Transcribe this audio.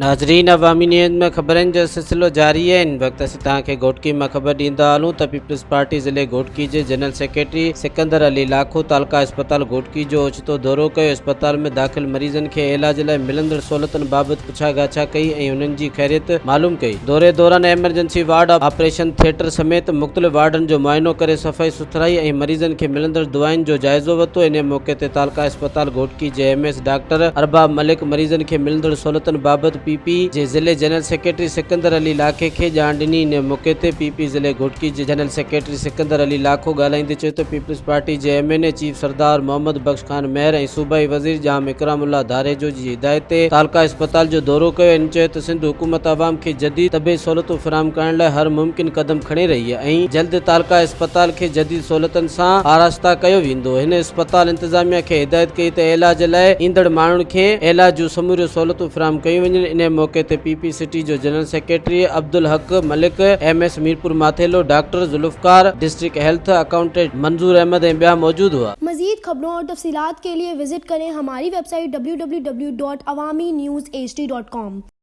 नाज़रीन, अवामी न्यूज़ में ख़बरनि जो सिलसिलो जारी है। इन वक्त असीं तव्हांखे घोटकी में ख़बर ॾींदा हलूं त पीपल्स पार्टी ज़िले घोटकी जे जनरल सेक्रेटरी सिकंदर अली लाखो तालका अस्पताल घोटकी जो ओचितो दौरो कयो। अस्पताल में दाख़िल मरीज़नि खे इलाज लाइ मिलंदड़ सहूलियतुनि बाबति पुछा गाछा कई ऐं उन्हनि जी ख़ैरियत मालूम कई। दौरे दौरान एमरजेंसी वार्ड, ऑपरेशन थिएटर समेत मुख़्तलिफ़ वार्डनि जो मुआइनो करे सफ़ाई सुथराई ऐं मरीज़नि खे मिलंदड़ दुआउनि जो जाइज़ो वरितो। इन मौक़े ते तालका अस्पताल घोटकी जे MS डॉक्टर अरबाब मलिक मरीज़नि खे मिलंदड़ सहूलियतुनि बाबति PP जे ज़िले जनरल सेक्रेटरी सिकंदर अली लाखे खे ॼाण ॾिनी। इन मौक़े ते PP ज़िले घोटकी जे जनरल सेक्रेटरी सिकंदर अली लाखो ॻाल्हाईंदे चयो त पीपल्स पार्टी जे MNA चीफ सरदार मोहम्मद बख्श खान मेहर ऐं सूबाई वज़ीर जाम इकरामुल्ला धारेजो जी हिदायत ते तालका अस्पताल जो दौरो कयो। इन चयो त सिंध हुकूमत अवाम खे जदीद तबी सहूलियतूं फ़राहम करण लाइ हर मुमकिन क़दम खणी रही आहे ऐं जल्द तालका अस्पताल खे जदीद सहूलियतुनि सां आरास्ता कयो वेंदो। हिन अस्पताल इंतज़ामिया खे हिदायत कई त इलाज लाइ ईंदड़ माण्हुनि खे इलाज जूं समूरियूं सहूलियतूं फ़राहम कयूं वञनि। इन मौक़े ते PP सिटी जो general secretary Abdul Haq Malik, MS Mirpur Mathelo, doctor Zulfiqar, district health accountant मंजूर अहमद ऐं ॿिया मौजूद हुआ। मज़ीद खबरों और तफसीलात के लिए विजिट करें हमारी वेबसाइट www.awamiNewsHD.com।